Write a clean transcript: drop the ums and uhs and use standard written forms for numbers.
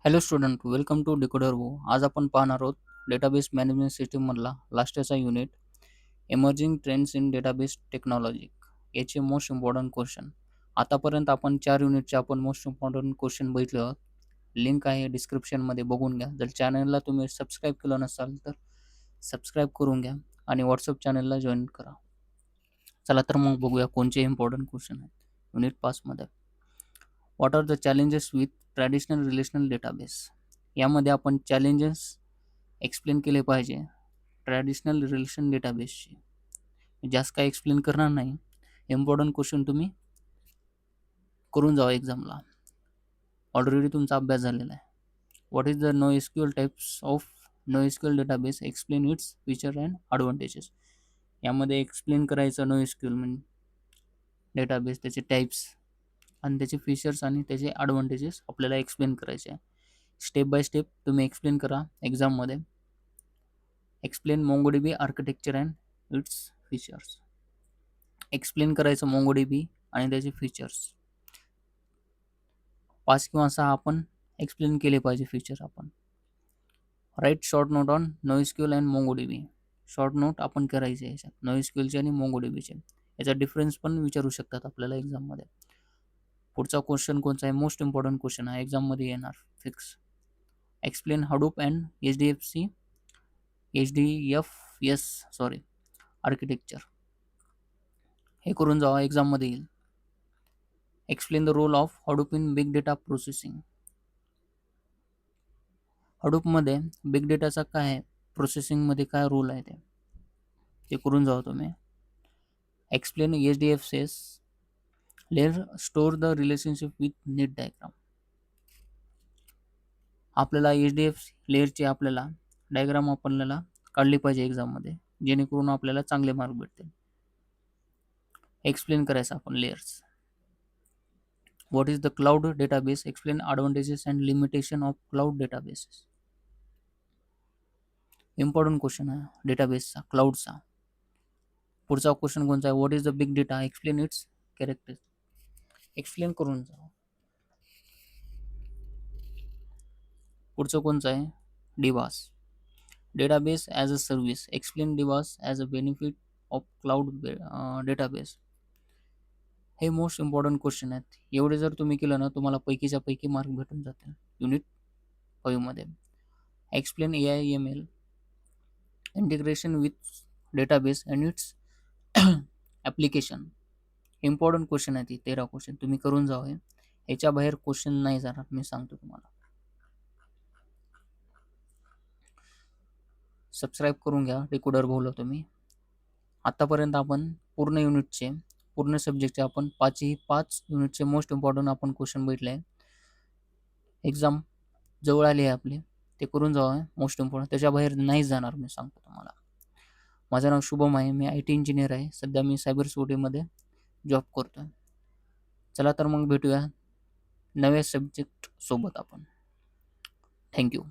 Hello student, welcome to decoder वो. आज आपण पाहणार आहोत डेटाबेस मॅनेजमेंट सिस्टीम मधला लास्ट इयरचा unit emerging trends in database technology याचे मोस्ट इम्पॉर्टंट क्वेश्चन. आतापर्यंत आपण 4 युनिटचे आपण मोस्ट इम्पॉर्टंट क्वेश्चन बघितले आहोत. लिंक आहे डिस्क्रिप्शनमध्ये, बघून घ्या. जर चॅनलला तुम्ही सबस्क्राईब केलं नसाल तर सबस्क्राईब करून घ्या आणि व्हॉट्सअप चॅनलला जॉईन करा. चला तर मग बघूया कोणते इम्पॉर्टंट क्वेश्चन आहेत युनिट 5 मध्ये. What are the challenges with traditional relational database. यामध्ये आपण चॅलेंजेस एक्सप्लेन केले पाहिजे ट्रॅडिशनल रिलेशन डेटाबेसचे. जास्त काय एक्सप्लेन करणार नाही, इम्पॉर्टंट क्वेश्चन तुम्ही करून जावा एक्झामला. ऑलरेडी तुमचा अभ्यास झालेला आहे. What is the no SQL types of no SQL database, explain its feature and advantages. यामध्ये एक्सप्लेन करायचं नो एसक्यूएल म्हणजे डेटाबेस, त्याचे टाईप्स आणि त्याचे फीचर्स आणि त्याचे ॲडव्हान्टेजेस आपल्याला एक्सप्लेन करायचे आहे. स्टेप बाय स्टेप तुम्ही एक्सप्लेन करा एक्झाममध्ये. Explain MongoDB architecture and its features. Explain करायचं मोंगोडीबी आणि त्याचे फीचर्स. 5 किंवा 6 आपण एक्सप्लेन केले पाहिजे फीचर आपण. Write short note on NoSQL and MongoDB. Short note आपण करायचे याच्यात नोएसक्यूएलचे आणि मोंगोडीबीचे. याचा डिफरन्स पण विचारू शकतात आपल्याला एक्झाममध्ये. पुढचा क्वेश्चन कोणता आहे, मोस्ट इम्पॉर्टंट क्वेश्चन आहे, एक्झाममध्ये येणार fix. Explain Hadoop and H D F S architecture. हे करून जावा, एक्झाममध्ये येईल. Explain the role of Hadoop in big data processing. हडूपमध्ये बिग डेटाचा काय आहे, प्रोसेसिंगमध्ये काय रोल आहे ते करून जावा तुम्ही. Explain HDFS layer store the relationship with NEET diagram. आपल्याला HDF लेअरची आपल्याला डायग्राम आपल्याला काढली पाहिजे एक्झाममध्ये, जेणेकरून आपल्याला चांगले मार्क भेटतील. एक्सप्लेन करायचं आपण layers. What is the cloud database, explain advantages and limitation of cloud databases. Important question आहे डेटाबेसचा, क्लाउडचा. पुढचा क्वेश्चन कोणता आहे, what is the big data, explain it's character. Explain करून जा. पुढचं कोणतं आहे, Divas database as a service. Explain Divas as a benefit of cloud database. हे मोस्ट इम्पॉर्टंट क्वेश्चन आहेत. एवढे जर तुम्ही केलं ना, तुम्हाला पैकीच्या पैकी मार्क भेटून जातील युनिट 5 मध्ये. Explain AIML integration with database and it's application. Important question आहे ती 13 क्वेश्चन तुम्ही करून जावे. याच्या बाहेर क्वेश्चन नाही जाणार, मी सांगतो तुम्हाला. सबस्क्राईब करून घ्या डिकोडर बोललो तुम्ही. आतापर्यंत आपण पूर्ण सब्जेक्टचे आपण 5 युनिटचे मोस्ट इम्पॉर्टंट आपण क्वेश्चन बघितले. एक्झाम जवळ आली आहे आपली, ते करून जावं मोस्ट इम्पॉर्टंट. त्याच्या बाहेर नाही जाणार, मी सांगतो तुम्हाला. माझं नाव शुभम आहे, मी IT इंजिनियर आहे. सध्या मी सायबर सिक्युरिटीमध्ये जॉब करतो. चला तर मग भेटूया नव्या सब्जेक्ट सोबत आपण. थँक्यू.